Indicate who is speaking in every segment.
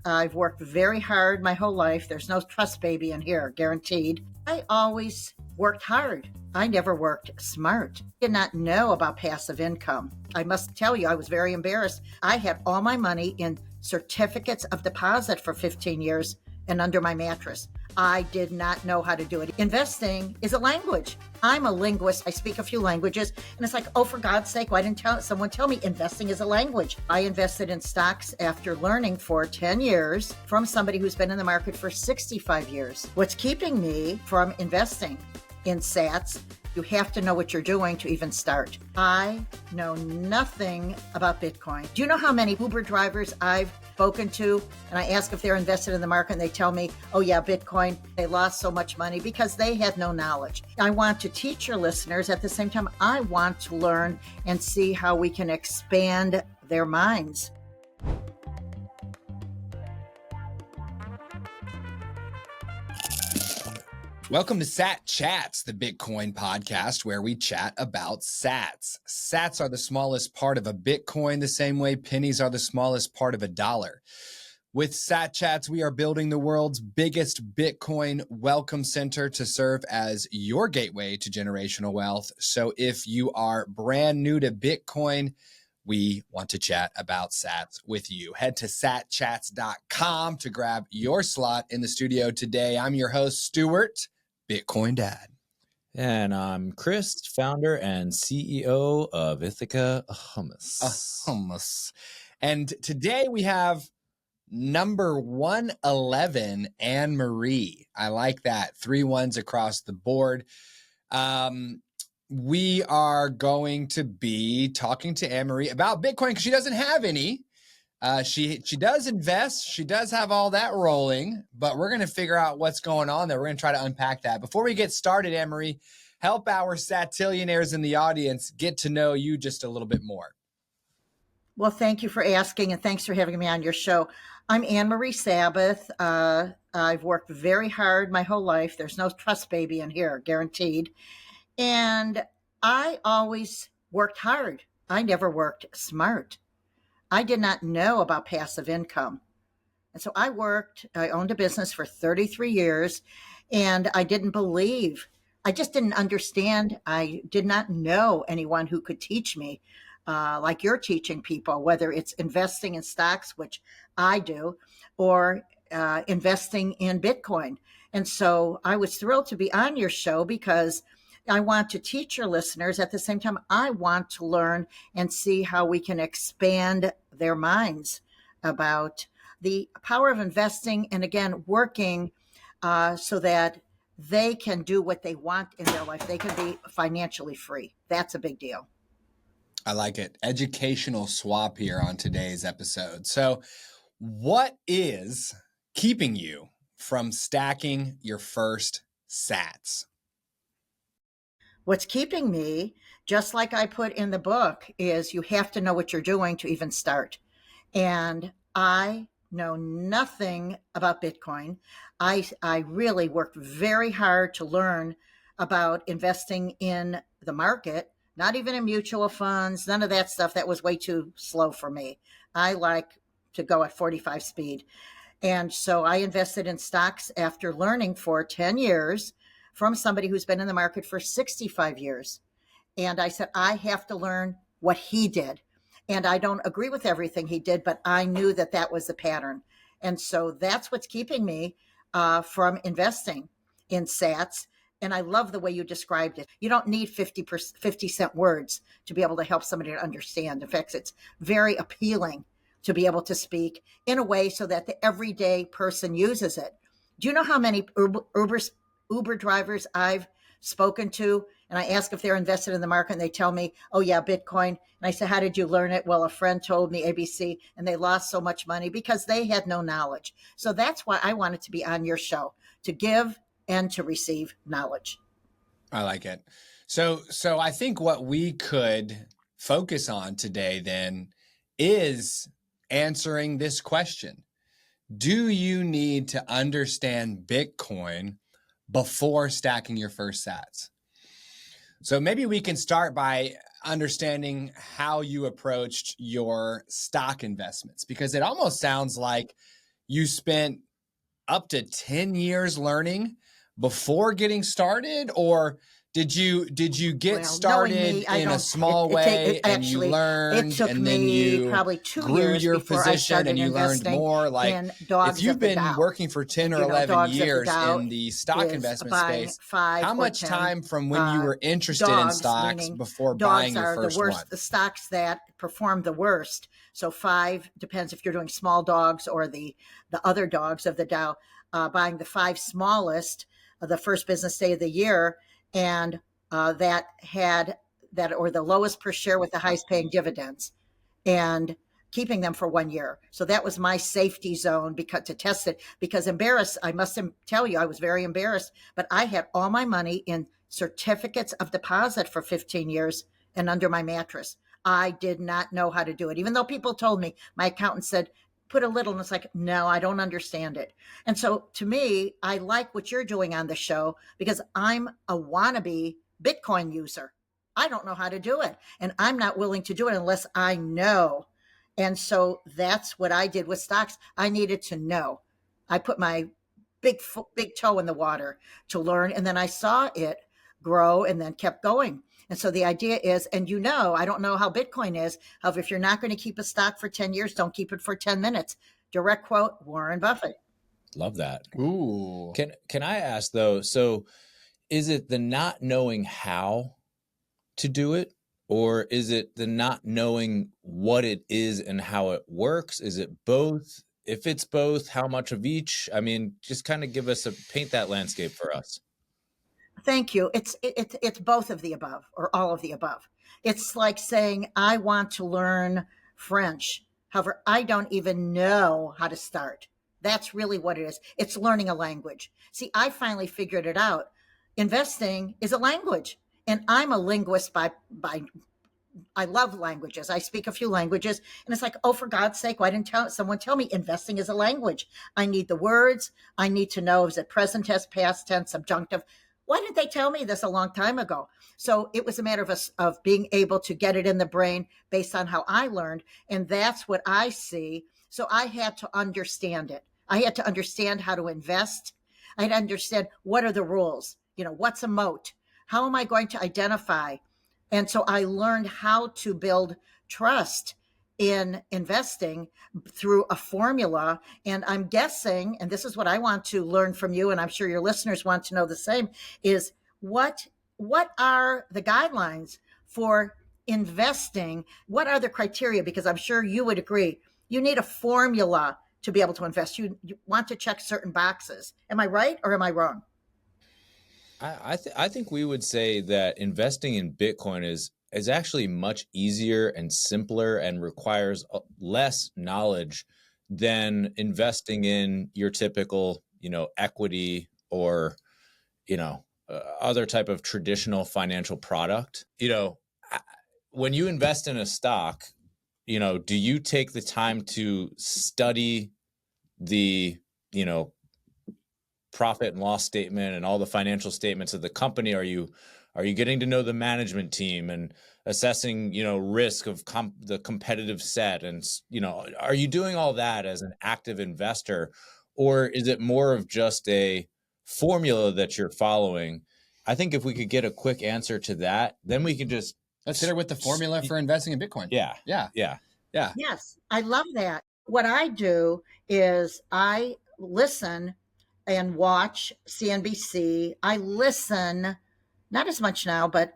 Speaker 1: I've worked very hard my whole life. There's no trust baby in here, guaranteed. I always worked hard. I never worked smart. Did not know about passive income. I must tell you, I was very embarrassed. I had all my money in certificates of deposit for 15 years and under my mattress. I did not know how to do it. Investing is a language. I'm a linguist. I speak a few languages. And it's like, oh, for God's sake, why didn't someone tell me investing is a language? I invested in stocks after learning for 10 years from somebody who's been in the market for 65 years. What's keeping me from investing in sats? You have to know what you're doing to even start. I know nothing about Bitcoin. Do you know how many Uber drivers I've spoken to and I ask if they're invested in the market and they tell me, oh yeah, Bitcoin, they lost so much money because they had no knowledge. I want to teach your listeners. At the same time, I want to learn and see how we can expand their minds.
Speaker 2: Welcome to Sat Chats, the Bitcoin podcast where we chat about sats. Sats are the smallest part of a Bitcoin, the same way pennies are the smallest part of a dollar. With Sat Chats, we are building the world's biggest Bitcoin welcome center to serve as your gateway to generational wealth. So if you are brand new to Bitcoin, we want to chat about sats with you. Head to satchats.com to grab your slot in the studio today. I'm your host, Stuart, Bitcoin Dad.
Speaker 3: And I'm Chris, founder and CEO of Ithaca Hummus.
Speaker 2: And today we have number 111, Anne Marie. I like that. 3 1s across the board. We are going to be talking to Anne Marie about Bitcoin because she doesn't have any. She does invest. She does have all that rolling, but we're going to figure out what's going on there. We're going to try to unpack that. Before we get started, Anne Marie, help our satillionaires in the audience get to know you just a little bit more.
Speaker 1: Well, thank you for asking, and thanks for having me on your show. I'm Anne Marie Sabbath. I've worked very hard my whole life. There's no trust baby in here, guaranteed. And I always worked hard. I never worked smart. I did not know about passive income. And so I owned a business for 33 years, and I didn't believe, I just didn't understand. I did not know anyone who could teach me like you're teaching people, whether it's investing in stocks, which I do, or investing in Bitcoin. And so I was thrilled to be on your show because I want to teach your listeners. At the same time, I want to learn and see how we can expand their minds about the power of investing and, again, working so that they can do what they want in their life. They can be financially free. That's a big deal.
Speaker 2: I like it. Educational swap here on today's episode. So what is keeping you from stacking your first sats?
Speaker 1: What's keeping me, just like I put in the book, is you have to know what you're doing to even start. And I know nothing about Bitcoin. I really worked very hard to learn about investing in the market, not even in mutual funds, none of that stuff. That was way too slow for me. I like to go at 45 speed. And so I invested in stocks after learning for 10 years from somebody who's been in the market for 65 years. And I said, I have to learn what he did. And I don't agree with everything he did, but I knew that that was the pattern. And so that's what's keeping me from investing in sats. And I love the way you described it. You don't need 50 cent words to be able to help somebody to understand. In fact, it's very appealing to be able to speak in a way so that the everyday person uses it. Do you know how many Uber drivers I've spoken to and I ask if they're invested in the market and they tell me, oh yeah, Bitcoin. And I say, how did you learn it? Well, a friend told me ABC, and they lost so much money because they had no knowledge. So that's why I wanted to be on your show, to give and to receive knowledge.
Speaker 2: I like it. So I think what we could focus on today then is answering this question. Do you need to understand Bitcoin before stacking your first sats? So maybe we can start by understanding how you approached your stock investments, because it almost sounds like you spent up to 10 years learning before getting started, or did you get
Speaker 1: Well, knowing
Speaker 2: started
Speaker 1: me, I
Speaker 2: in a
Speaker 1: don't.
Speaker 2: small way and you
Speaker 1: Actually, it
Speaker 2: learned
Speaker 1: took
Speaker 2: and then
Speaker 1: me
Speaker 2: you
Speaker 1: probably 2 years
Speaker 2: grew your
Speaker 1: before I
Speaker 2: position and
Speaker 1: started
Speaker 2: you learned
Speaker 1: investing
Speaker 2: more? Like,
Speaker 1: in
Speaker 2: if
Speaker 1: dogs
Speaker 2: you've
Speaker 1: of the
Speaker 2: been
Speaker 1: Dow.
Speaker 2: working for 10
Speaker 1: And
Speaker 2: or 11
Speaker 1: dogs of the
Speaker 2: years
Speaker 1: Dow
Speaker 2: in the stock
Speaker 1: is
Speaker 2: investment
Speaker 1: buying
Speaker 2: space,
Speaker 1: five
Speaker 2: how
Speaker 1: or
Speaker 2: much
Speaker 1: 10
Speaker 2: time from when you
Speaker 1: uh,
Speaker 2: were interested in
Speaker 1: dogs,
Speaker 2: stocks
Speaker 1: meaning
Speaker 2: before
Speaker 1: dogs
Speaker 2: buying your
Speaker 1: are the
Speaker 2: first one?
Speaker 1: worst, the stocks that perform the worst. So five depends if you're doing small dogs or the other dogs of the Dow. Buying the five smallest, the first business day of the year, and that had that or the lowest per share with the highest paying dividends, and keeping them for 1 year. So that was my safety zone because to test it. Because embarrassed, I must tell you, I was very embarrassed. But I had all my money in certificates of deposit for 15 years and under my mattress. I did not know how to do it, even though people told me. My accountant said, put a little, and it's like, no, I don't understand it. And so to me, I like what you're doing on the show because I'm a wannabe Bitcoin user. I don't know how to do it, and I'm not willing to do it unless I know. And so that's what I did with stocks. I needed to know. I put my big toe in the water to learn, and then I saw it grow and then kept going. And so the idea is, and I don't know how Bitcoin is. However, if you're not going to keep a stock for 10 years, don't keep it for 10 minutes. Direct quote, Warren Buffett.
Speaker 3: Love that.
Speaker 2: Ooh.
Speaker 3: Can I ask though, so is it the not knowing how to do it, or is it the not knowing what it is and how it works? Is it both? If it's both, how much of each? I mean, just kind of paint that landscape for us.
Speaker 1: Thank you. It's both of the above or all of the above. It's like saying I want to learn French. However, I don't even know how to start. That's really what it is. It's learning a language. See, I finally figured it out. Investing is a language, and I'm a linguist by I love languages. I speak a few languages, and it's like, oh, for God's sake, why didn't someone tell me investing is a language? I need the words. I need to know, is it present tense, past tense, subjunctive? Why didn't they tell me this a long time ago? So it was a matter of being able to get it in the brain based on how I learned, and that's what I see. So I had to understand it. I had to understand how to invest. I had to understand what are the rules. What's a moat? How am I going to identify? And so I learned how to build trust in investing through a formula. And I'm guessing, and this is what I want to learn from you, and I'm sure your listeners want to know the same, is what are the guidelines for investing? What are the criteria? Because I'm sure you would agree, you need a formula to be able to invest. You want to check certain boxes. Am I right or am I wrong?
Speaker 3: I think we would say that investing in Bitcoin is actually much easier and simpler and requires less knowledge than investing in your typical, equity or, other type of traditional financial product. When you invest in a stock, do you take the time to study the, profit and loss statement and all the financial statements of the company? Are you getting to know the management team and assessing risk of the competitive set, and are you doing all that as an active investor, or is it more of just a formula that you're following? I think if we could get a quick answer to that, then we can just
Speaker 2: let's hit her with the formula for investing in Bitcoin.
Speaker 3: Yeah.
Speaker 1: Yes, I love that. What I do is I listen and watch CNBC. I listen, not as much now, but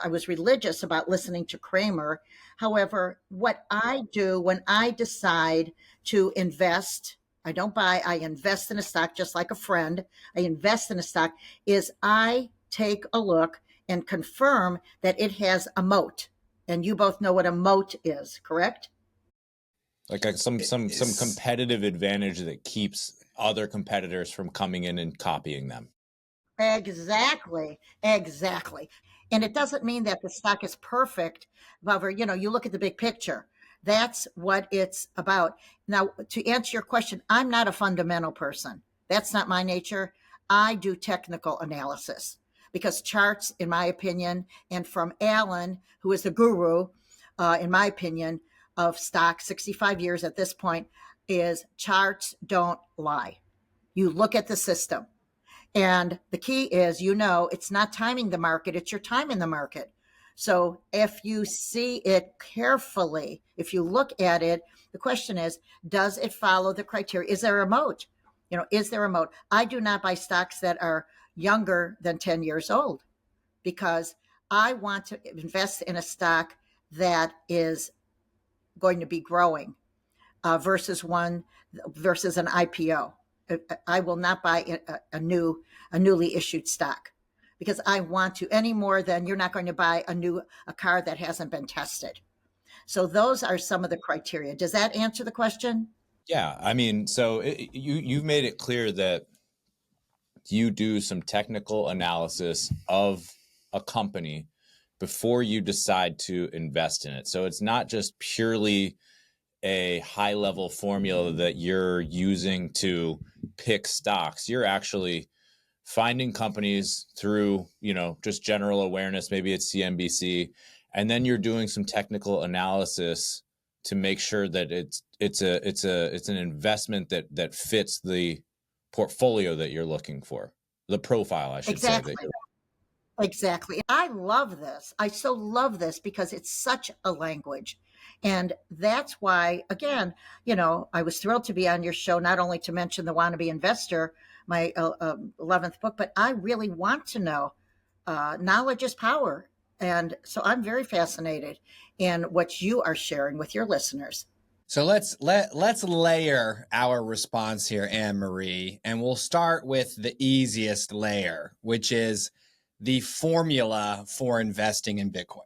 Speaker 1: I was religious about listening to Kramer. However, what I do when I decide to invest, I don't buy, I invest in a stock just like a friend. I invest in a stock, is I take a look and confirm that it has a moat. And you both know what a moat is, correct?
Speaker 3: Like some competitive advantage that keeps other competitors from coming in and copying them.
Speaker 1: Exactly. Exactly. And it doesn't mean that the stock is perfect. However, you look at the big picture. That's what it's about. Now, to answer your question, I'm not a fundamental person. That's not my nature. I do technical analysis because charts, in my opinion, and from Alan, who is the guru, in my opinion, of stock, 65 years at this point, is charts don't lie. You look at the system. And the key is, it's not timing the market, it's your time in the market. So if you see it carefully, if you look at it, the question is, does it follow the criteria? Is there a moat? Is there a moat? I do not buy stocks that are younger than 10 years old because I want to invest in a stock that is going to be growing versus an IPO. I will not buy a newly issued stock because I want to, any more than you're not going to buy a car that hasn't been tested. So those are some of the criteria. Does that answer the question?
Speaker 3: Yeah, I mean, so you've made it clear that you do some technical analysis of a company before you decide to invest in it. So it's not just purely a high level formula that you're using to pick stocks. You're actually finding companies through, just general awareness, maybe it's CNBC, and then you're doing some technical analysis to make sure that it's an investment that fits the portfolio that you're looking for, the profile, I should say.
Speaker 1: Exactly. Exactly. I love this. I so love this because it's such a language. And that's why, again, I was thrilled to be on your show, not only to mention the Wannabe Investor, my 11th book, but I really want to know. Knowledge is power. And so I'm very fascinated in what you are sharing with your listeners.
Speaker 2: So let's layer our response here, Anne Marie, and we'll start with the easiest layer, which is the formula for investing in Bitcoin.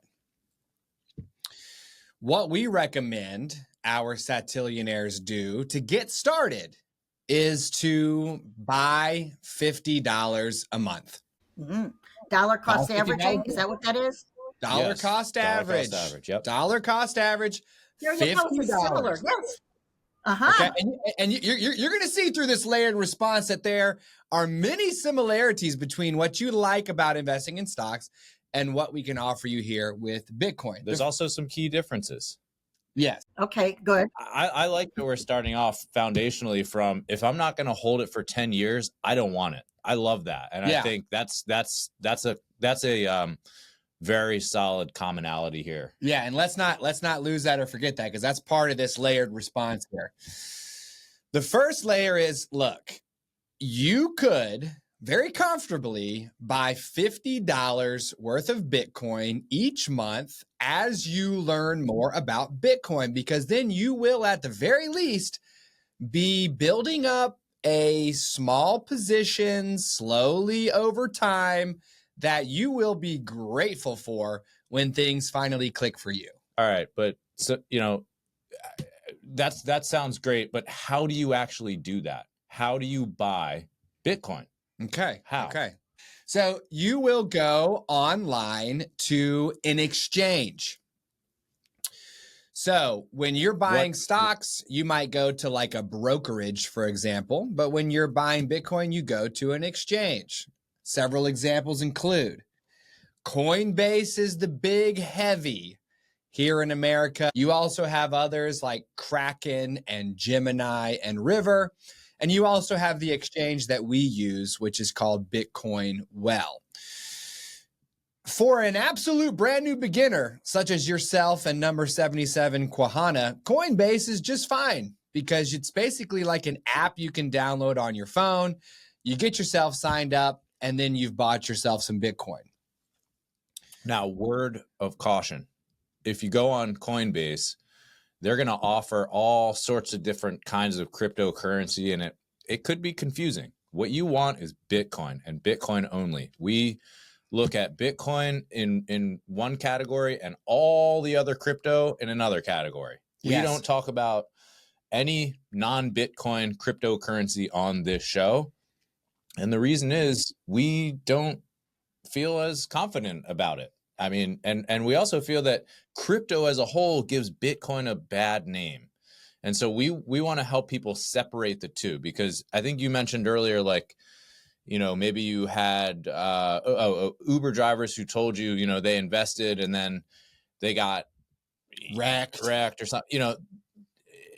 Speaker 2: What we recommend our satillionaires do to get started is to buy $50 a month.
Speaker 1: Mm-hmm. Dollar cost averaging, is that what that is?
Speaker 2: Dollar cost average.
Speaker 3: Yep.
Speaker 2: Dollar cost average.
Speaker 1: There you go. It's similar. Yes.
Speaker 2: Okay, and you're going to see through this layered response that there are many similarities between what you like about investing in stocks and what we can offer you here with Bitcoin.
Speaker 3: There's also some key differences.
Speaker 2: Yes.
Speaker 1: Okay, good.
Speaker 3: I like that we're starting off foundationally from, if I'm not going to hold it for 10 years, I don't want it. I love that. And I think that's a very solid commonality here.
Speaker 2: Yeah, and let's not lose that or forget that, because that's part of this layered response here. The first layer is, look, you could very comfortably buy $50 worth of Bitcoin each month as you learn more about Bitcoin, because then you will, at the very least, be building up a small position slowly over time that you will be grateful for when things finally click for you.
Speaker 3: All right. But so, that sounds great, but how do you actually do that? How do you buy Bitcoin?
Speaker 2: Okay.
Speaker 3: How?
Speaker 2: Okay. So you will go online to an exchange. So when you're buying stocks, you might go to like a brokerage, for example, but when you're buying Bitcoin, you go to an exchange. Several examples include Coinbase is the big heavy here in America. You also have others like Kraken and Gemini and River. And you also have the exchange that we use, which is called Bitcoin Well. For an absolute brand new beginner, such as yourself and number 77 Quahana, Coinbase is just fine because it's basically like an app you can download on your phone. You get yourself signed up, and then you've bought yourself some Bitcoin.
Speaker 3: Now, word of caution. If you go on Coinbase, they're going to offer all sorts of different kinds of cryptocurrency, and it could be confusing. What you want is Bitcoin and Bitcoin only. We look at Bitcoin in one category and all the other crypto in another category.
Speaker 2: Yes.
Speaker 3: We don't talk about any non-Bitcoin cryptocurrency on this show. And the reason is we don't feel as confident about it. I mean, and we also feel that crypto as a whole gives Bitcoin a bad name. And so we want to help people separate the two, because I think you mentioned earlier, like, maybe you had Uber drivers who told you, they invested and then they got wrecked or something.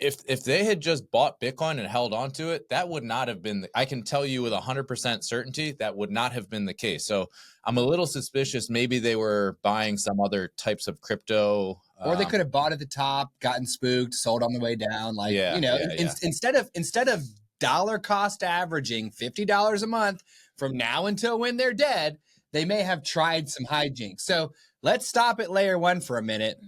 Speaker 3: if they had just bought Bitcoin and held on to it, that would not have been, I can tell you with 100% certainty, that would not have been the case. So I'm a little suspicious. Maybe they were buying some other types of crypto.
Speaker 2: Or they could have bought at the top, gotten spooked, sold on the way down. Like, instead of dollar cost averaging $50 a month from now until when they're dead, they may have tried some hijinks. So let's stop at layer one for a minute.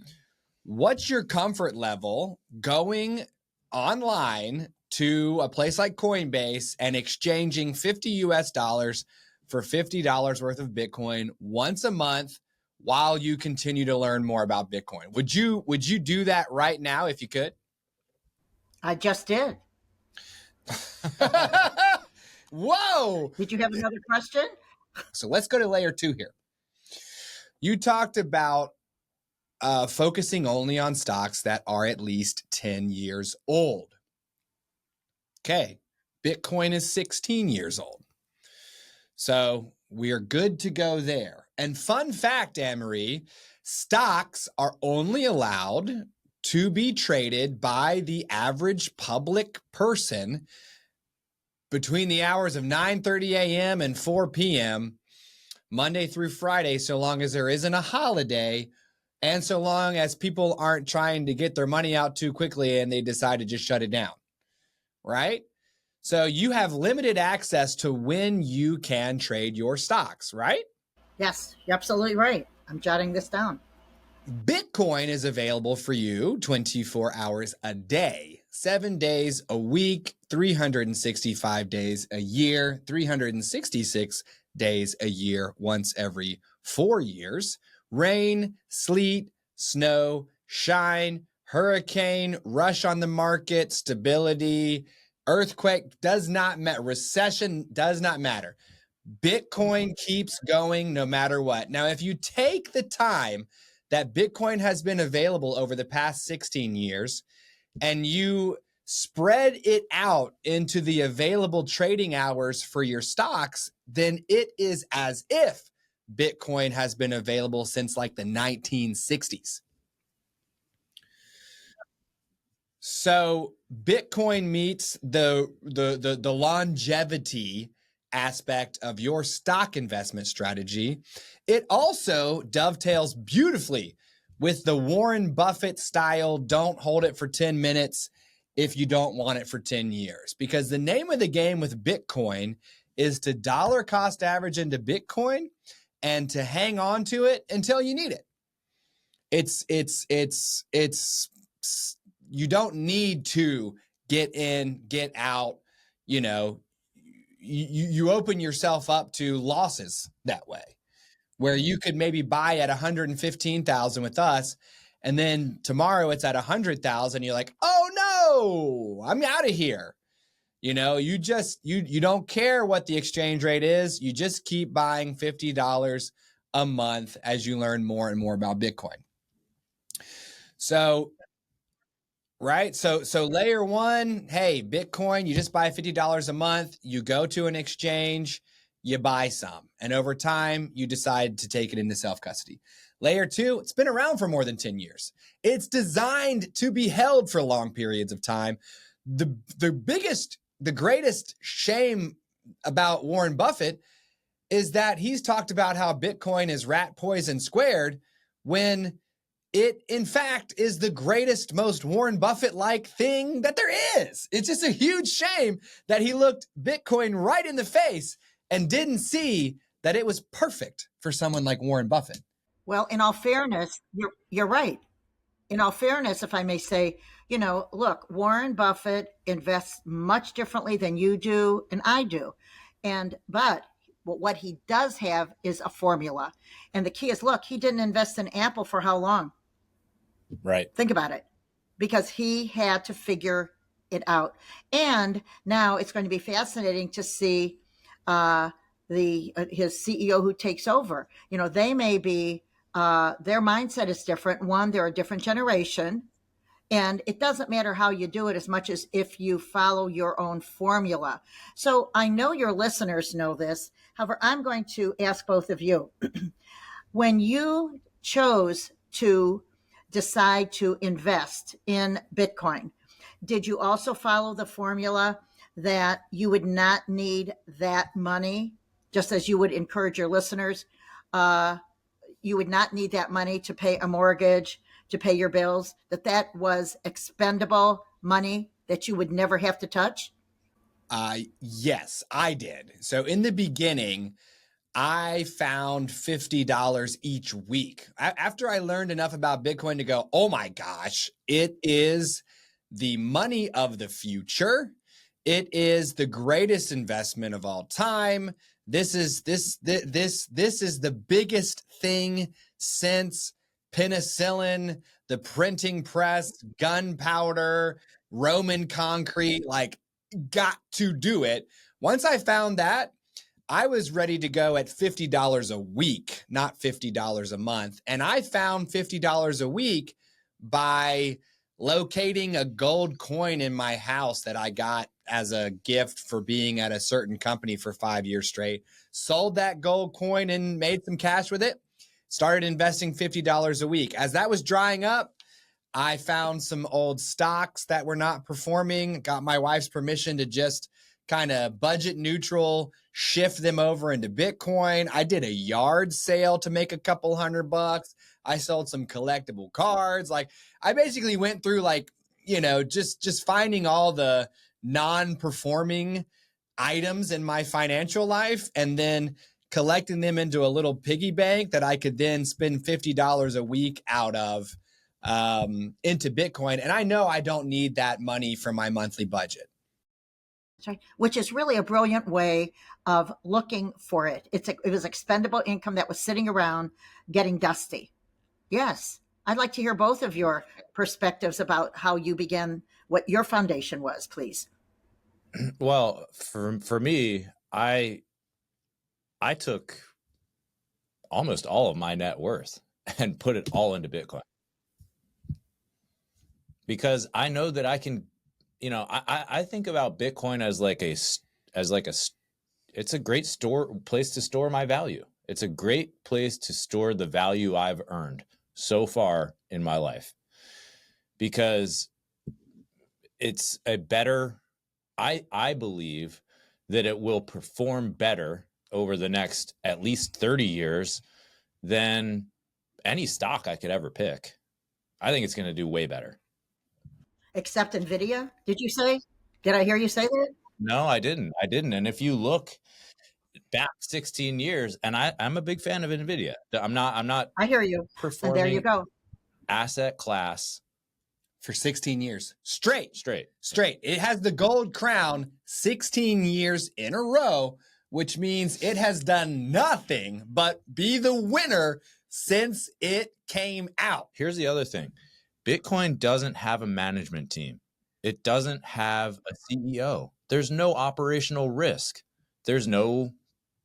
Speaker 2: What's your comfort level going online to a place like Coinbase and exchanging 50 US dollars for $50 worth of Bitcoin once a month while you continue to learn more about Bitcoin? Would you do that right now if you could?
Speaker 1: I just did.
Speaker 2: Whoa.
Speaker 1: Did you have another question?
Speaker 2: So let's go to layer two here. You talked about focusing only on stocks that are at least 10 years old. Okay, Bitcoin is 16 years old. So we are good to go there. And fun fact, Anne-Marie, stocks are only allowed to be traded by the average public person between the hours of 9:30 a.m. and 4 p.m. Monday through Friday, so long as there isn't a holiday and so long as people aren't trying to get their money out too quickly and they decide to just shut it down, right? So you have limited access to when you can trade your stocks, right?
Speaker 1: Yes, you're absolutely right. I'm jotting this down.
Speaker 2: Bitcoin is available for you 24 hours a day, 7 days a week, 365 days a year, 366 days a year, once every 4 years. Rain, sleet, snow, shine, hurricane, rush on the market, stability, earthquake does not matter. Recession does not matter. Bitcoin keeps going no matter what. Now, if you take the time that Bitcoin has been available over the past 16 years and you spread it out into the available trading hours for your stocks, then it is as if Bitcoin has been available since like the 1960s. So Bitcoin meets the longevity aspect of your stock investment strategy. It also dovetails beautifully with the Warren Buffett style, don't hold it for 10 minutes if you don't want it for 10 years. Because the name of the game with Bitcoin is to dollar cost average into Bitcoin and to hang on to it until you need it. It's you don't need to get in, get out, you open yourself up to losses that way, where you could maybe buy at 115,000 with us, and then tomorrow it's at 100,000. You're like, oh no, I'm out of here. You don't care what the exchange rate is. You just keep buying $50 a month as you learn more and more about Bitcoin. So, right. So layer one, hey, Bitcoin, you just buy $50 a month. You go to an exchange, you buy some, and over time you decide to take it into self-custody. Layer two, it's been around for more than 10 years. It's designed to be held for long periods of time. The greatest shame about Warren Buffett is that he's talked about how Bitcoin is rat poison squared when it, in fact, is the greatest, most Warren Buffett-like thing that there is. It's just a huge shame that he looked Bitcoin right in the face and didn't see that it was perfect for someone like Warren Buffett.
Speaker 1: Well, in all fairness, you're right. In all fairness, if I may say, look, Warren Buffett invests much differently than you do and I do. But what he does have is a formula. And the key is, look, he didn't invest in Apple for how long?
Speaker 3: Right.
Speaker 1: Think about it. Because he had to figure it out. And now it's going to be fascinating to see his CEO who takes over. They may be, their mindset is different. One, they're a different generation. And it doesn't matter how you do it as much as if you follow your own formula. So I know your listeners know this. However, I'm going to ask both of you. When you chose to decide to invest in Bitcoin, did you also follow the formula that you would not need that money, just as you would encourage your listeners? You would not need that money to pay a mortgage, to pay your bills, that was expendable money that you would never have to touch?
Speaker 2: Yes, I did. So in the beginning, I found $50 each week. After I learned enough about Bitcoin to go, oh my gosh, it is the money of the future. It is the greatest investment of all time. This is the biggest thing since penicillin, the printing press, gunpowder, Roman concrete. Like, got to do it. Once I found that, I was ready to go at $50 a week, not $50 a month. And I found $50 a week by locating a gold coin in my house that I got as a gift for being at a certain company for 5 years straight. Sold that gold coin and made some cash with it. Started investing $50 a week. As that was drying up, I found some old stocks that were not performing, got my wife's permission to just kind of budget neutral, shift them over into Bitcoin. I did a yard sale to make a couple $100. I sold some collectible cards. Like, I basically went through, like, just finding all the non-performing items in my financial life and then collecting them into a little piggy bank that I could then spend $50 a week out of into Bitcoin. And I know I don't need that money for my monthly budget.
Speaker 1: Right. Which is really a brilliant way of looking for it. It was expendable income that was sitting around getting dusty. Yes. I'd like to hear both of your perspectives about how you began, what your foundation was, please.
Speaker 3: Well, for me, I took almost all of my net worth and put it all into Bitcoin because I know that I can, I think about Bitcoin as it's a great place to store my value. It's a great place to store the value I've earned so far in my life because it's a better, I believe that it will perform better over the next at least 30 years than any stock I could ever pick. I think it's going to do way better.
Speaker 1: Except NVIDIA, did you say? Did I hear you say that?
Speaker 3: No, I didn't. And if you look back 16 years, and I'm a big fan of NVIDIA. I'm not
Speaker 1: I hear you. And there you
Speaker 3: performing
Speaker 1: go.
Speaker 3: asset class
Speaker 2: For 16 years straight.
Speaker 3: straight.
Speaker 2: It has the gold crown 16 years in a row, which means it has done nothing but be the winner since it came out.
Speaker 3: Here's the other thing. Bitcoin doesn't have a management team. It doesn't have a CEO. There's no operational risk. There's no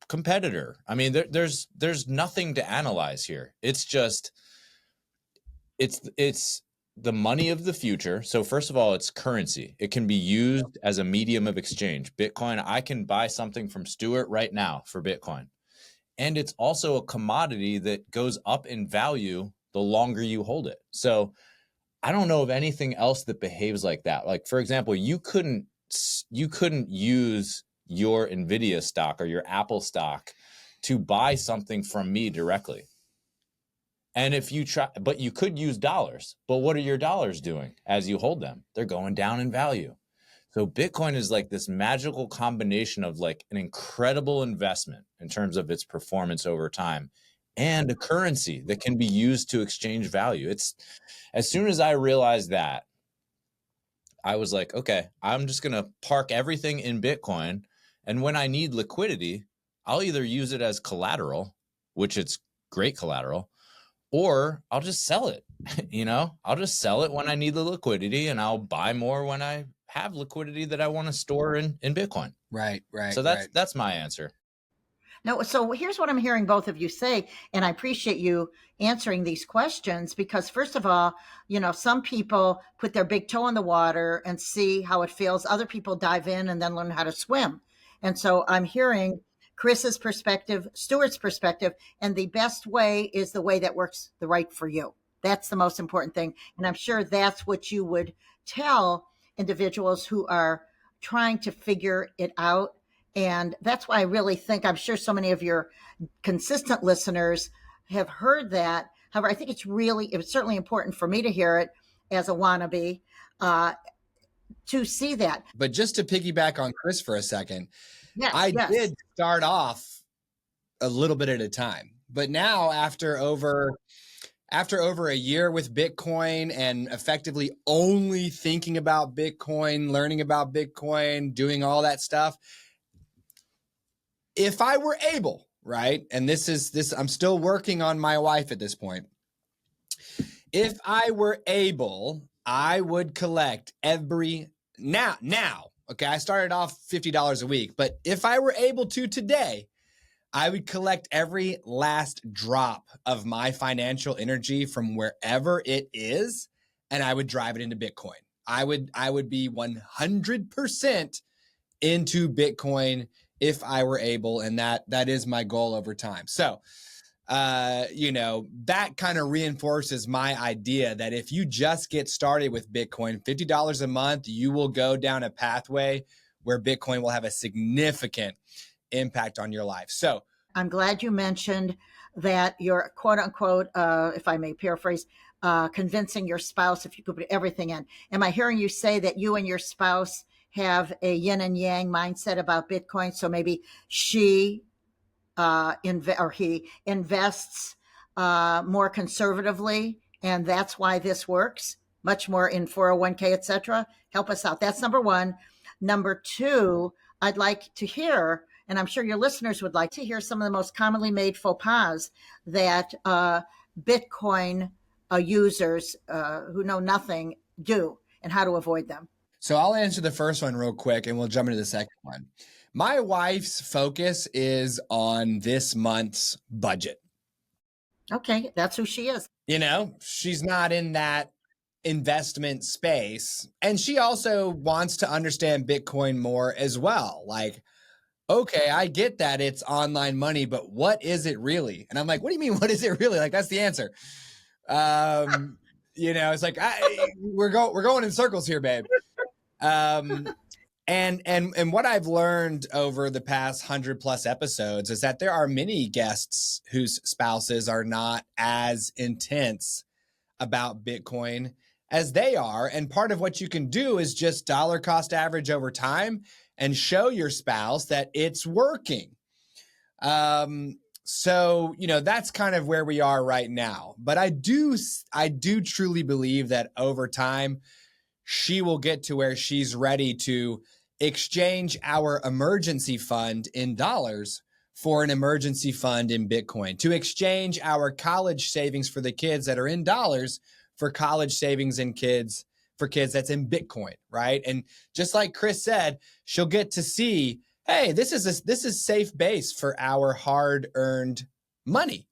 Speaker 3: competitor. I mean, there's nothing to analyze here. It's just it's the money of the future. So first of all, it's currency. It can be used as a medium of exchange. Bitcoin, I can buy something from Stuart right now for Bitcoin. And it's also a commodity that goes up in value the longer you hold it. So I don't know of anything else that behaves like that. Like, for example, you couldn't use your NVIDIA stock or your Apple stock to buy something from me directly. And if you try, but you could use dollars. But what are your dollars doing as you hold them? They're going down in value. So Bitcoin is like this magical combination of like an incredible investment in terms of its performance over time and a currency that can be used to exchange value. It's as soon as I realized that, I was like, okay, I'm just going to park everything in Bitcoin. And when I need liquidity, I'll either use it as collateral, which it's great collateral, or I'll just sell it. I'll just sell it when I need the liquidity and I'll buy more when I have liquidity that I want to store in Bitcoin.
Speaker 2: Right.
Speaker 3: So that's my answer.
Speaker 1: No, so here's what I'm hearing both of you say, and I appreciate you answering these questions because, first of all, some people put their big toe in the water and see how it feels. Other people dive in and then learn how to swim. And so I'm hearing Chris's perspective, Stuart's perspective, and the best way is the way that works the right for you. That's the most important thing. And I'm sure that's what you would tell individuals who are trying to figure it out. And that's why I really think, I'm sure so many of your consistent listeners have heard that. However, I think it's certainly important for me to hear it as a wannabe, to see that.
Speaker 2: But just to piggyback on Chris for a second,
Speaker 1: Yes,
Speaker 2: I
Speaker 1: yes.
Speaker 2: did start off a little bit at a time, but now after over a year with Bitcoin and effectively only thinking about Bitcoin, learning about Bitcoin, doing all that stuff, if I were able, right? And I'm still working on my wife at this point. If I were able, I would collect now, okay, I started off $50 a week, but if I were able to today, I would collect every last drop of my financial energy from wherever it is, and I would drive it into Bitcoin. I would be 100% into Bitcoin if I were able, and that is my goal over time. So, that kind of reinforces my idea that if you just get started with Bitcoin, $50 a month, you will go down a pathway where Bitcoin will have a significant impact on your life. So
Speaker 1: I'm glad you mentioned that you're, quote unquote, if I may paraphrase, convincing your spouse if you could put everything in. Am I hearing you say that you and your spouse have a yin and yang mindset about Bitcoin? So maybe she or he invests more conservatively, and that's why this works much more in 401k, etc. Help us out. That's number one. Number two, I'd like to hear, and I'm sure your listeners would like to hear, some of the most commonly made faux pas that Bitcoin users who know nothing do, and how to avoid them.
Speaker 2: So I'll answer the first one real quick and we'll jump into the second one. My wife's focus is on this month's budget.
Speaker 1: Okay, that's who she is.
Speaker 2: She's not in that investment space. And she also wants to understand Bitcoin more as well. Like, okay, I get that it's online money, but what is it really? And I'm like, what do you mean, what is it really? Like, that's the answer. It's like, we're going in circles here, babe. And what I've learned over the past 100+ episodes is that there are many guests whose spouses are not as intense about Bitcoin as they are. And part of what you can do is just dollar cost average over time and show your spouse that it's working. So, that's kind of where we are right now. But I do truly believe that over time, she will get to where she's ready to exchange our emergency fund in dollars for an emergency fund in Bitcoin, to exchange our college savings for the kids that are in dollars for college savings for kids that's in Bitcoin, right? And just like Chris said, she'll get to see, hey, this is safe base for our hard-earned money.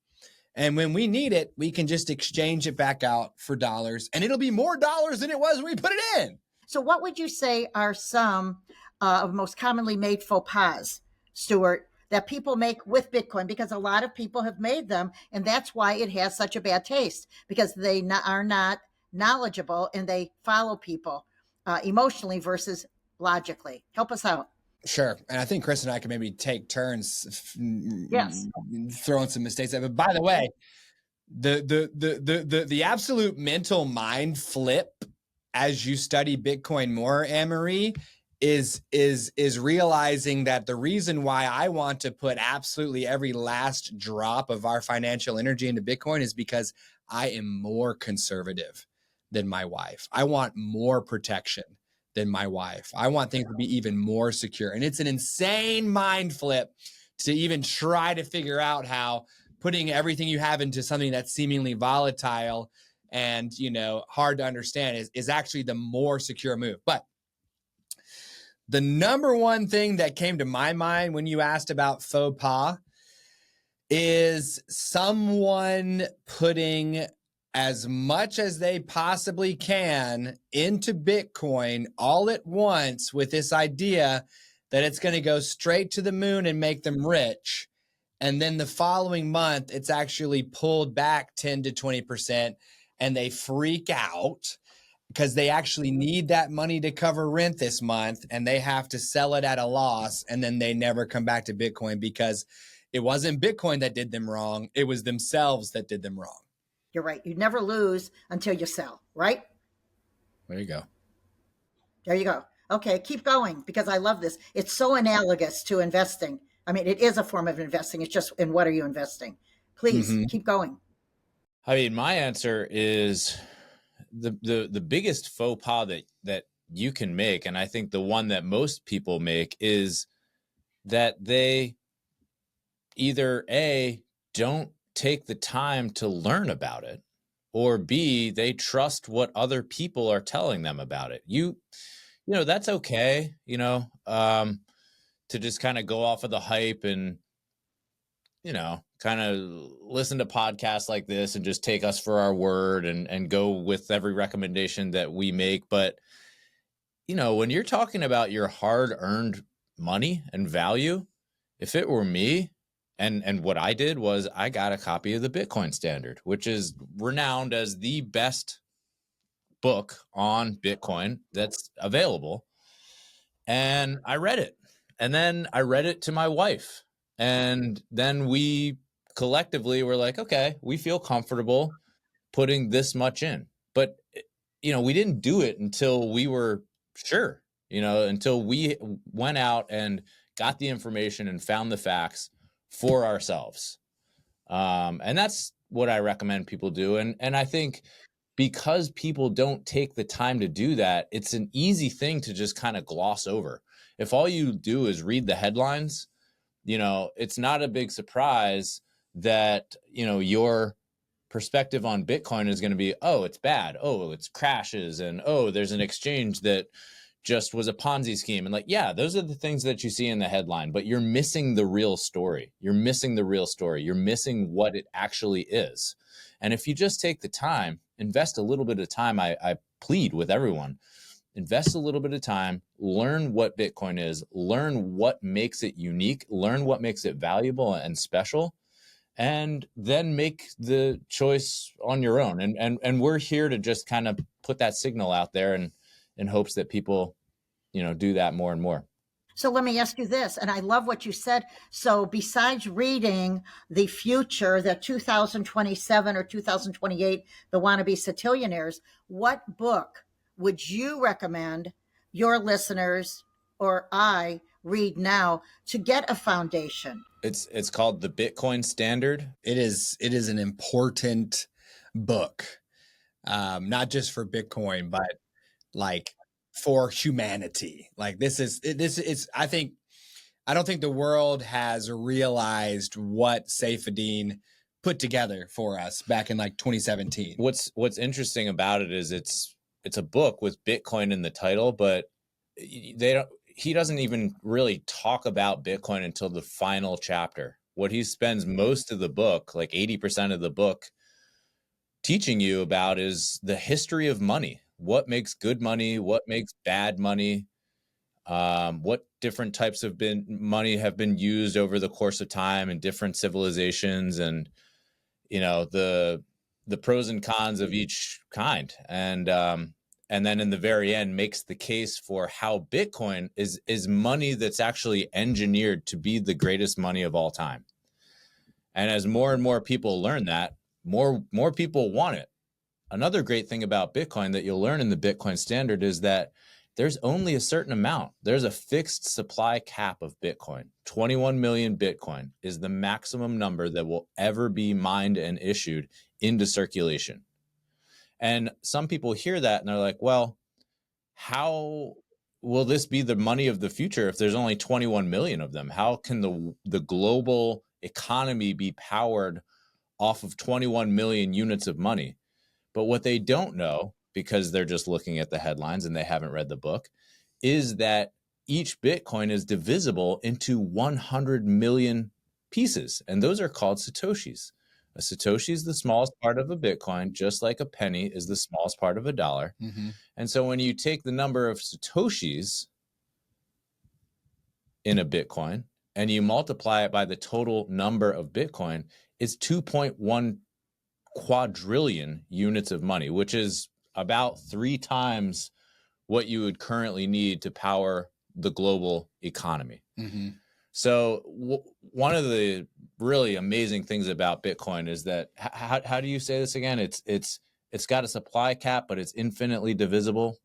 Speaker 2: And when we need it, we can just exchange it back out for dollars, and it'll be more dollars than it was when we put it in.
Speaker 1: So what would you say are some of most commonly made faux pas, Stuart, that people make with Bitcoin? Because a lot of people have made them, and that's why it has such a bad taste, because they are not knowledgeable and they follow people emotionally versus logically. Help us out.
Speaker 2: Sure. And I think Chris and I can maybe take turns
Speaker 1: Yes.
Speaker 2: throwing some mistakes at. But by the way, the absolute mental mind flip as you study Bitcoin more, Anne-Marie, is realizing that the reason why I want to put absolutely every last drop of our financial energy into Bitcoin is because I am more conservative than my wife. I want more protection than my wife. I want things to be even more secure. And it's an insane mind flip to even try to figure out how putting everything you have into something that's seemingly volatile and, hard to understand is actually the more secure move. But the number one thing that came to my mind when you asked about faux pas is someone putting as much as they possibly can into Bitcoin all at once with this idea that it's going to go straight to the moon and make them rich. And then the following month, it's actually pulled back 10 to 20%, and they freak out because they actually need that money to cover rent this month and they have to sell it at a loss, and then they never come back to Bitcoin because it wasn't Bitcoin that did them wrong. It was themselves that did them wrong.
Speaker 1: You're right. You never lose until you sell, right?
Speaker 2: There you go.
Speaker 1: There you go. Okay, keep going because I love this. It's so analogous to investing. I mean, it is a form of investing. It's just in what are you investing? Please keep going.
Speaker 3: I mean, my answer is the biggest faux pas that you can make, and I think the one that most people make, is that they either A, don't take the time to learn about it, or B, they trust what other people are telling them about it. You know, that's okay, to just kind of go off of the hype and, kind of listen to podcasts like this and just take us for our word and go with every recommendation that we make. But, when you're talking about your hard-earned money and value, if it were me, and what I did was I got a copy of the Bitcoin Standard, which is renowned as the best book on Bitcoin that's available. And I read it. And then I read it to my wife. And then we collectively were like, okay, we feel comfortable putting this much in. But, we didn't do it until we were sure, until we went out and got the information and found the facts for ourselves. And that's what I recommend people do. And I think because people don't take the time to do that, it's an easy thing to just kind of gloss over. If all you do is read the headlines, it's not a big surprise that, your perspective on Bitcoin is going to be, oh, it's bad. Oh, it's crashes. And, oh, there's an exchange that just was a Ponzi scheme. And yeah, those are the things that you see in the headline, but you're missing the real story. You're missing what it actually is. And if you just take the time, invest a little bit of time, I plead with everyone, invest a little bit of time, learn what Bitcoin is, learn what makes it unique, learn what makes it valuable and special, and then make the choice on your own. And we're here to just kind of put that signal out there and in hopes that people, do that more and more.
Speaker 1: So let me ask you this, and I love what you said. So besides reading the future, the 2027 or 2028, the Wannabe Satillionaires, what book would you recommend your listeners or I read now to get a foundation?
Speaker 3: It's called The Bitcoin Standard.
Speaker 2: It is an important book, not just for Bitcoin, but like for humanity. Like this is I don't think the world has realized what Saifedean put together for us back in like 2017.
Speaker 3: What's interesting about it is it's a book with Bitcoin in the title, but he doesn't even really talk about Bitcoin until the final chapter. What he spends most of the book, like 80% of the book, teaching you about is the history of money. What makes good money? What makes bad money? What different types of money have been used over the course of time in different civilizations, and the pros and cons of each kind. And then in the very end makes the case for how Bitcoin is money that's actually engineered to be the greatest money of all time. And as more and more people learn that, more people want it. Another great thing about Bitcoin that you'll learn in the Bitcoin Standard is that there's only a certain amount. There's a fixed supply cap of Bitcoin. 21 million Bitcoin is the maximum number that will ever be mined and issued into circulation. And some people hear that and they're like, well, how will this be the money of the future if there's only 21 million of them? How can the global economy be powered off of 21 million units of money? But what they don't know, because they're just looking at the headlines and they haven't read the book, is that each Bitcoin is divisible into 100 million pieces. And those are called Satoshis. A Satoshi is the smallest part of a Bitcoin, just like a penny is the smallest part of a dollar. Mm-hmm. And so when you take the number of Satoshis in a Bitcoin and you multiply it by the total number of Bitcoin, it's 2.1 quadrillion units of money, which is about 3 times what you would currently need to power the global economy.
Speaker 2: Mm-hmm.
Speaker 3: So one of the really amazing things about Bitcoin is that how do you say this again? It's got a supply cap, but it's infinitely divisible.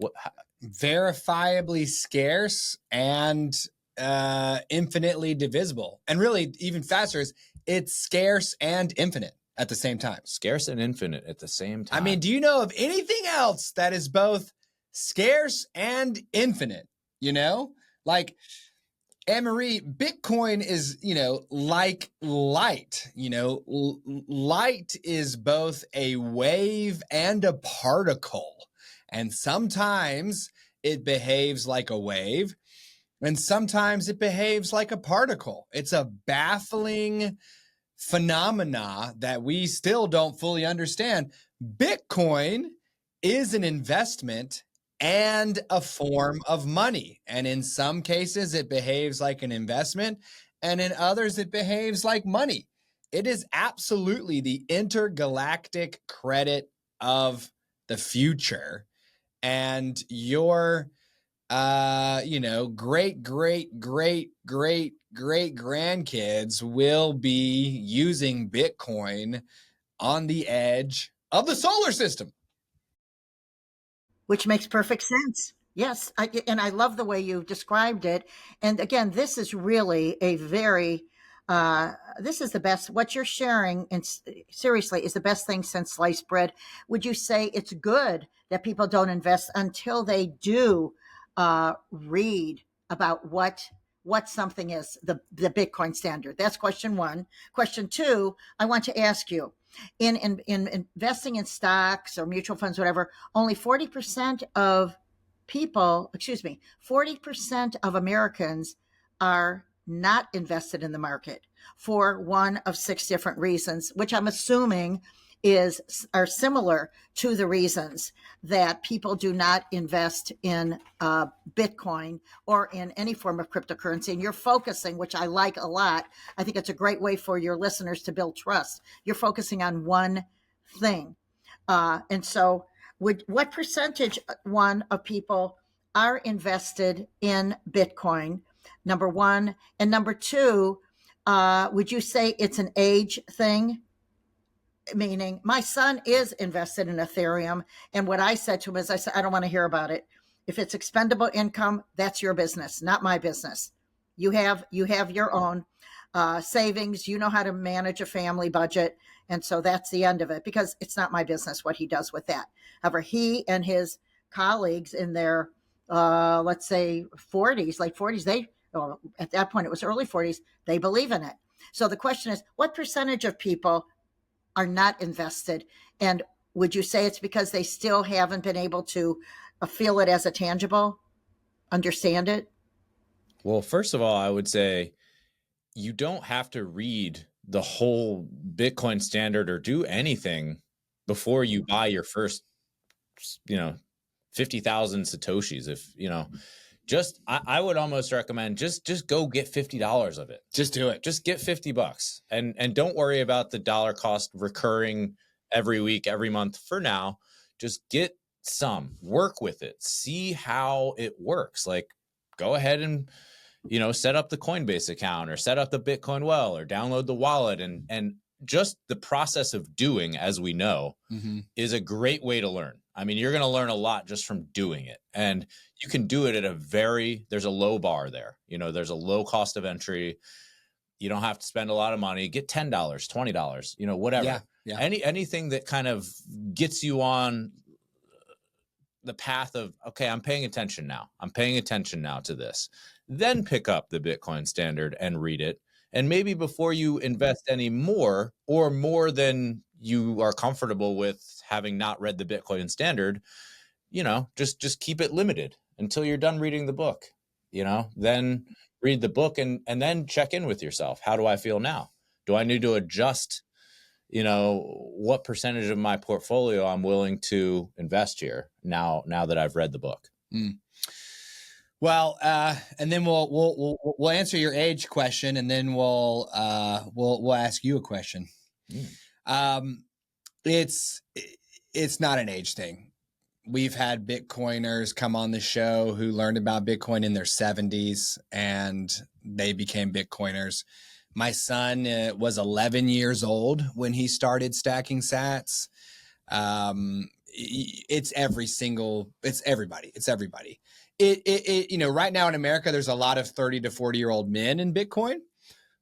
Speaker 2: Verifiably scarce and infinitely divisible. And really, even faster is it's scarce and infinite at the same time.
Speaker 3: Scarce and infinite at the same time.
Speaker 2: I mean, do you know of anything else that is both scarce and infinite? You know, like Anne-Marie, Bitcoin is, like light. Light is both a wave and a particle. And sometimes it behaves like a wave, and sometimes it behaves like a particle. It's a baffling phenomena that we still don't fully understand. Bitcoin is an investment and a form of money. And in some cases, it behaves like an investment, and in others, it behaves like money. It is absolutely the intergalactic credit of the future. And your great grandkids will be using Bitcoin on the edge of the solar system.
Speaker 1: Which makes perfect sense. Yes, and I love the way you described it. And again, this is really a very, this is the best. What you're sharing, and seriously, is the best thing since sliced bread. Would you say it's good that people don't invest until they do read about what something is, the Bitcoin standard? That's question one. Question two, I want to ask you, in investing in stocks or mutual funds, whatever, only 40% of people, 40% of Americans are not invested in the market for one of 6 different reasons, which I'm assuming are similar to the reasons that people do not invest in Bitcoin or in any form of cryptocurrency. And you're focusing, which I like a lot. I think it's a great way for your listeners to build trust. You're focusing on one thing. And so what percentage, one, of people are invested in Bitcoin, number one? And number two, would you say it's an age thing? Meaning, my son is invested in Ethereum. And what I said to him is, I said, I don't want to hear about it. If it's expendable income, that's your business, not my business. You have your own savings. You know how to manage a family budget. And so that's the end of it, because it's not my business what he does with that. However, he and his colleagues in their, let's say, 40s, late 40s, at that point, it was early 40s, they believe in it. So the question is, what percentage of people are not invested? And would you say it's because they still haven't been able to feel it as a tangible, understand it?
Speaker 3: Well, first of all, I would say you don't have to read the whole Bitcoin standard or do anything before you buy your first, 50,000 Satoshis. If, I would almost recommend just go get $50 of it.
Speaker 2: Just do it.
Speaker 3: Just get $50 and don't worry about the dollar cost recurring every week, every month for now. Just get some, work with it, see how it works. Like, go ahead and, set up the Coinbase account or set up the Bitcoin well or download the wallet. And just the process of doing, as we know, is a great way to learn. I mean, you're going to learn a lot just from doing it. And you can do it at there's a low bar there. There's a low cost of entry. You don't have to spend a lot of money. Get $10, $20, whatever.
Speaker 2: Yeah.
Speaker 3: Anything that kind of gets you on the path of, okay, I'm paying attention now. I'm paying attention now to this. Then pick up the Bitcoin standard and read it. And maybe before you invest any more or more than you are comfortable with, having not read the Bitcoin standard, just keep it limited until you're done reading the book. Then read the book and then check in with yourself. How do I feel now? Do I need to adjust, what percentage of my portfolio I'm willing to invest here now that I've read the book?
Speaker 2: Well, and then we'll answer your age question, and then we'll ask you a question. It's not an age thing. we've had Bitcoiners come on the show who learned about Bitcoin in their 70s and they became Bitcoiners. My son was 11 years old when he started stacking sats. It's everybody. Right now in America, there's a lot of 30 to 40-year-old men in Bitcoin.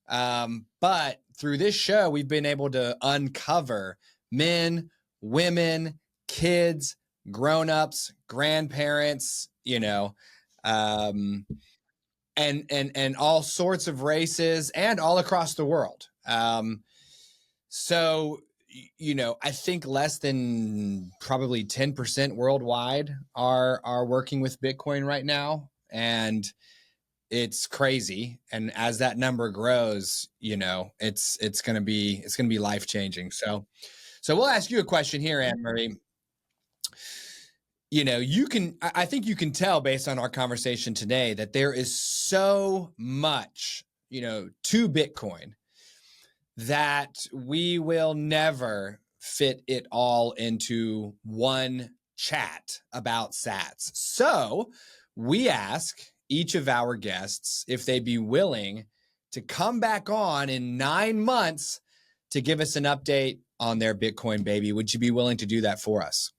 Speaker 2: But through this show, we've been able to uncover men, women, kids, grown-ups, grandparents, and all sorts of races and all across the world. So, I think less than probably 10% worldwide are working with Bitcoin right now. And it's crazy. And as that number grows, it's going to be life changing. So we'll ask you a question here, Anne Marie. I think you can tell based on our conversation today that there is so much, to Bitcoin that we will never fit it all into one chat about sats. So we ask each of our guests if they'd be willing to come back on in 9 months to give us an update on their Bitcoin baby. Would you be willing to do that for us?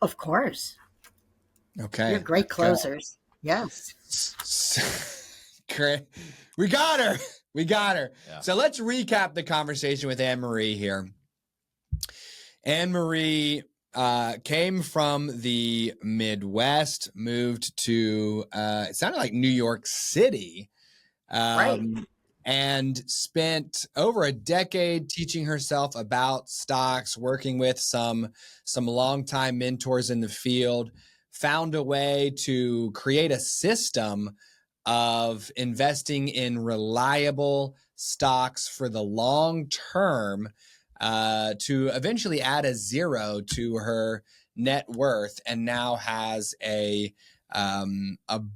Speaker 1: Of course.
Speaker 2: Okay.
Speaker 1: You're great closers. Yes.
Speaker 2: Great. We got her. Yeah.
Speaker 3: Yeah.
Speaker 2: So let's recap the conversation with Anne Marie here. Anne Marie came from the Midwest, moved to, it sounded like New York City,
Speaker 1: Right.
Speaker 2: and spent over a decade teaching herself about stocks, working with some longtime mentors in the field, found a way to create a system of investing in reliable stocks for the long term, to eventually add a zero to her net worth, and now has a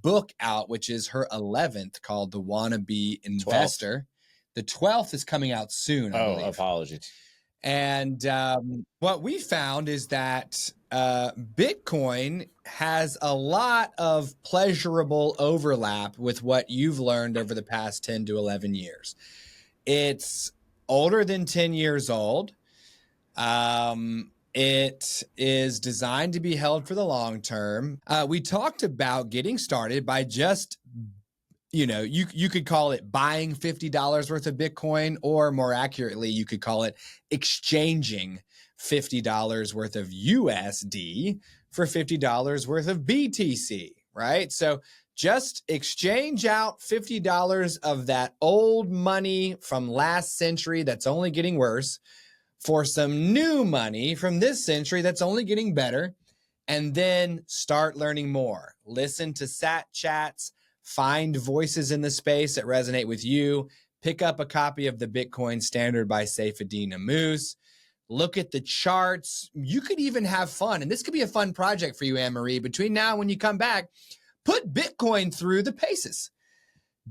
Speaker 2: book out, which is her 11th, called The Wannabe Investor.
Speaker 3: 12th.
Speaker 2: The 12th is coming out soon, I believe.
Speaker 3: Apologies.
Speaker 2: And what we found is that Bitcoin has a lot of pleasurable overlap with what you've learned over the past 10 to 11 years. It's older than 10 years old. It is designed to be held for the long term. We talked about getting started by just, you could call it buying $50 worth of Bitcoin, or more accurately, you could call it exchanging $50 worth of USD for $50 worth of BTC, right? So just exchange out $50 of that old money from last century that's only getting worse for some new money from this century that's only getting better, and then start learning more. Listen to Sat Chats, find voices in the space that resonate with you, pick up a copy of the Bitcoin Standard by Saifedean Ammous, look at the charts. You could even have fun, and this could be a fun project for you, Anne Marie. Between now and when you come back, put Bitcoin through the paces.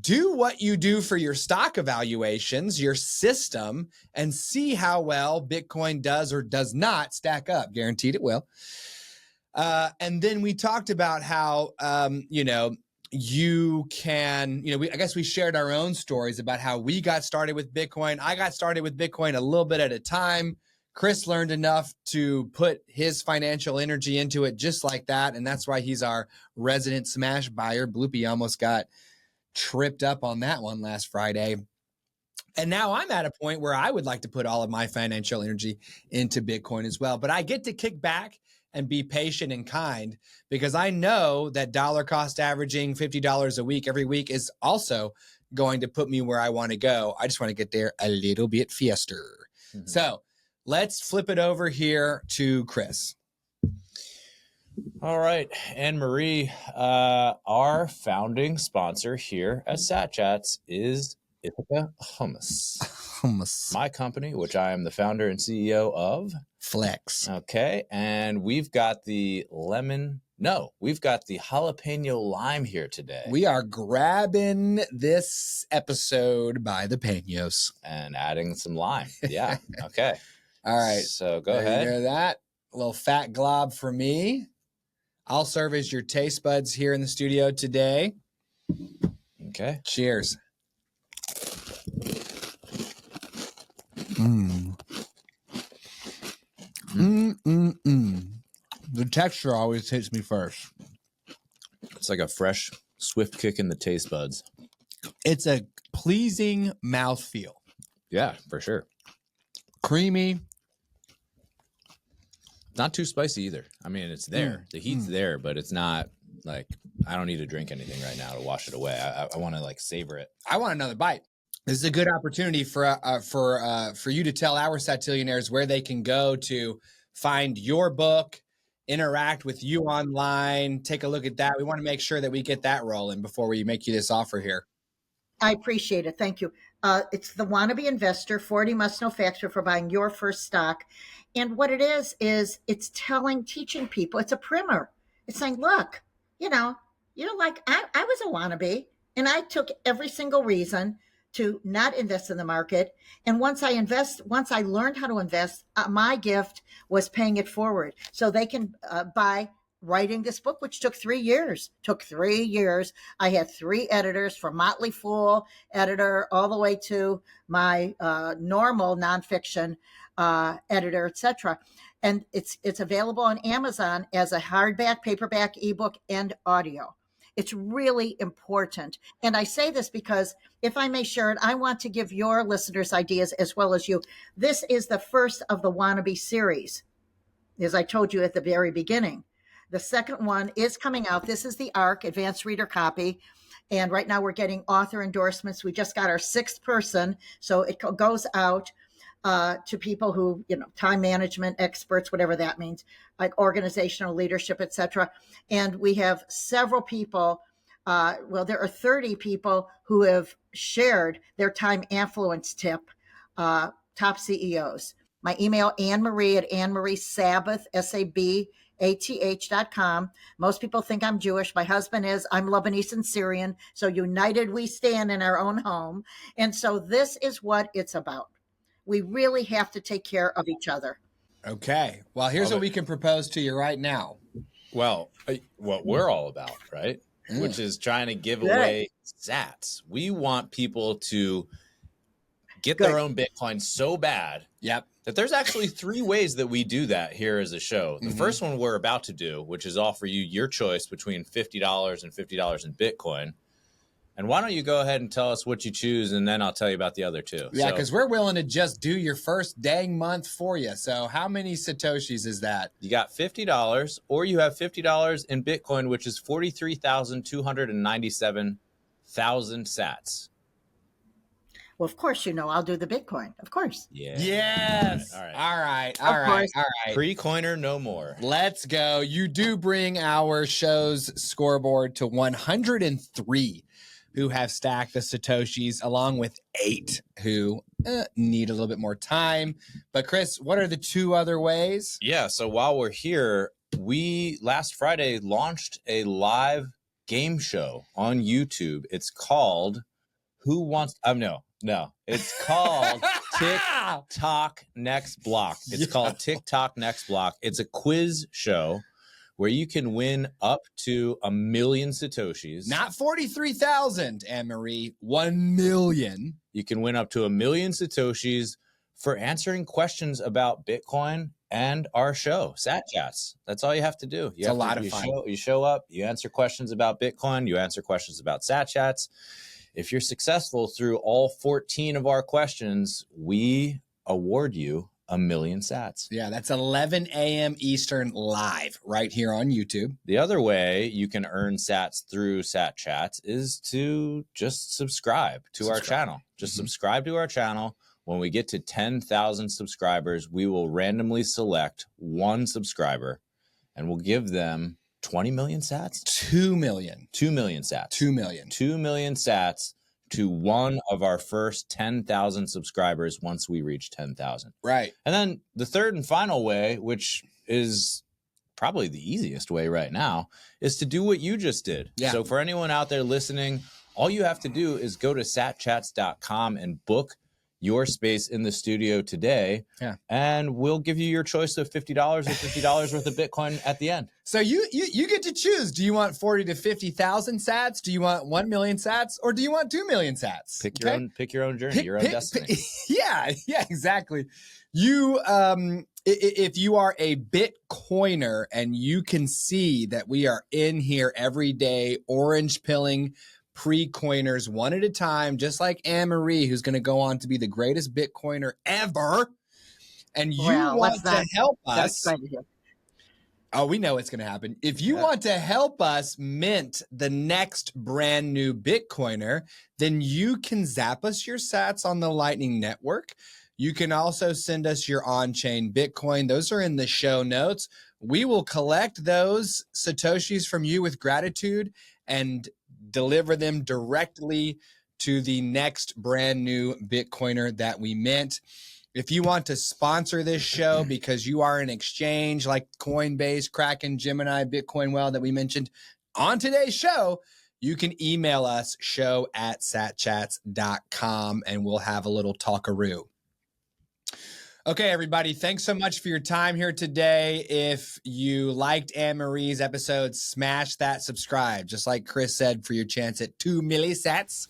Speaker 2: Do what you do for your stock evaluations, your system, and see how well Bitcoin does or does not stack up. Guaranteed it will. And then we talked about how, you can, I guess we shared our own stories about how we got started with Bitcoin. I got started with Bitcoin a little bit at a time. Chris learned enough to put his financial energy into it just like that. And that's why he's our resident smash buyer. Bloopy almost got tripped up on that one last Friday. And now I'm at a point where I would like to put all of my financial energy into Bitcoin as well. But I get to kick back and be patient and kind, because I know that dollar cost averaging $50 a week every week is also going to put me where I want to go. I just want to get there a little bit faster. Mm-hmm. So let's flip it over here to Chris.
Speaker 3: All right, Anne Marie, our founding sponsor here at Sat Chats is Ithaca Hummus. My company, which I am the founder and CEO of.
Speaker 2: Flex.
Speaker 3: Okay, and we've got the jalapeno lime here today.
Speaker 2: We are grabbing this episode by the peños.
Speaker 3: And adding some lime. Yeah, okay.
Speaker 2: All right.
Speaker 3: So go ahead.
Speaker 2: You hear that? A little fat glob for me. I'll serve as your taste buds here in the studio today.
Speaker 3: Okay.
Speaker 2: Cheers. Mm. The texture always hits me first.
Speaker 3: It's like a fresh, swift kick in the taste buds.
Speaker 2: It's a pleasing mouthfeel.
Speaker 3: Yeah, for sure.
Speaker 2: Creamy.
Speaker 3: Not too spicy either. I mean, it's there. The heat's there, but it's not like I don't need to drink anything right now to wash it away. I want to like savor it.
Speaker 2: I want another bite. This is a good opportunity for you to tell our Satillionaires where they can go to find your book, interact with you online, take a look at that. We want to make sure that we get that rolling before we make you this offer here.
Speaker 1: I appreciate it. Thank you. It's the Wannabe Investor, 40 Must Know Facts for buying your first stock. And what it is it's teaching people, it's a primer. It's saying, look, like I was a wannabe and I took every single reason to not invest in the market. And once I learned how to invest, my gift was paying it forward. So they can buy writing this book, which took 3 years. I had 3 editors, from Motley Fool editor all the way to my normal nonfiction editor, etc. And it's available on Amazon as a hardback, paperback, ebook, and audio. It's really important. And I say this because, if I may share it, I want to give your listeners ideas as well as you. This is the first of the Wannabe series, as I told you at the very beginning. The second one is coming out. This is the ARC, Advanced Reader Copy. And right now we're getting author endorsements. We just got our 6th person. So it goes out to people who, time management experts, whatever that means, like organizational leadership, etc. And we have several people. There are 30 people who have shared their time affluence tip, top CEOs. My email, Anne-Marie at AnneMarieSabbath, SABATH.com. Most people think I'm Jewish. My husband is. I'm Lebanese and Syrian. So united we stand in our own home. And so this is what it's about. We really have to take care of each other.
Speaker 2: Okay. Well, here's what we can propose to you right now.
Speaker 3: Well, what we're all about, right? Which is trying to give away sats. We want people to get their own Bitcoin so bad that there's actually 3 ways that we do that here as a show. The first one we're about to do, which is offer you your choice between $50 and $50 in Bitcoin. And why don't you go ahead and tell us what you choose, and then I'll tell you about the other 2.
Speaker 2: Yeah, because we're willing to just do your first dang month for you. So how many Satoshis is that?
Speaker 3: You got $50, or you have $50 in Bitcoin, which is 43,297,000 sats.
Speaker 1: Well, of course, I'll do the Bitcoin. Of course.
Speaker 2: Yeah. Yes. All right.
Speaker 3: Pre-coiner no more.
Speaker 2: Let's go. You do bring our show's scoreboard to 103 who have stacked the Satoshis, along with 8 who need a little bit more time. But Chris, what are the 2 other ways?
Speaker 3: Yeah. So while we're here, we last Friday launched a live game show on YouTube. It's called Who Wants... No, it's called TikTok Next Block. It's called TikTok Next Block. It's a quiz show where you can win up to 1 million Satoshis.
Speaker 2: Not 43,000, Anne-Marie, 1 million.
Speaker 3: You can win up to 1 million Satoshis for answering questions about Bitcoin and our show, Sat Chats. That's all you have to do.
Speaker 2: It's a lot of fun.
Speaker 3: You show up, you answer questions about Bitcoin, you answer questions about Sat Chats. If you're successful through all 14 of our questions, we award you 1 million sats.
Speaker 2: Yeah, that's 11 a.m. Eastern live right here on YouTube.
Speaker 3: The other way you can earn sats through Sat Chats is to just subscribe to our channel. Just subscribe to our channel. When we get to 10,000 subscribers, we will randomly select 1 subscriber and we'll give them 20 million sats?
Speaker 2: 2 million.
Speaker 3: 2 million sats.
Speaker 2: 2 million.
Speaker 3: 2 million sats to one of our first 10,000 subscribers once we reach 10,000.
Speaker 2: Right.
Speaker 3: And then the third and final way, which is probably the easiest way right now, is to do what you just did.
Speaker 2: Yeah.
Speaker 3: So for anyone out there listening, all you have to do is go to satchats.com and book your space in the studio today.
Speaker 2: Yeah.
Speaker 3: And we'll give you your choice of $50 or $50 worth of Bitcoin at the end.
Speaker 2: So you get to choose. Do you want 40 to 50,000 sats? Do you want 1 million sats? Or do you want 2 million sats?
Speaker 3: Pick your own journey, your own destiny.
Speaker 2: Yeah, exactly. You, if you are a Bitcoiner and you can see that we are in here every day, orange pilling pre-coiners one at a time, just like Anne-Marie, who's going to go on to be the greatest Bitcoiner ever. And you want to help us. Oh, we know what's going to happen. If you want to help us mint the next brand new Bitcoiner, then you can zap us your sats on the Lightning Network. You can also send us your on-chain Bitcoin. Those are in the show notes. We will collect those Satoshis from you with gratitude and deliver them directly to the next brand new Bitcoiner that we mint. If you want to sponsor this show because you are an exchange like Coinbase, Kraken, Gemini, Bitcoin Well that we mentioned on today's show, you can email us show@satchats.com and we'll have a little talkaroo. Okay, everybody, thanks so much for your time here today. If you liked Anne-Marie's episode, smash that subscribe, just like Chris said, for your chance at 2 millisats.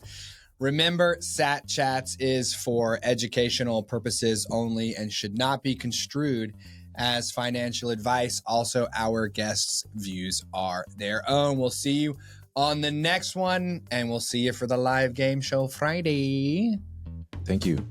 Speaker 2: Remember, Sat Chats is for educational purposes only and should not be construed as financial advice. Also, our guests' views are their own. We'll see you on the next one, and we'll see you for the live game show Friday.
Speaker 3: Thank you.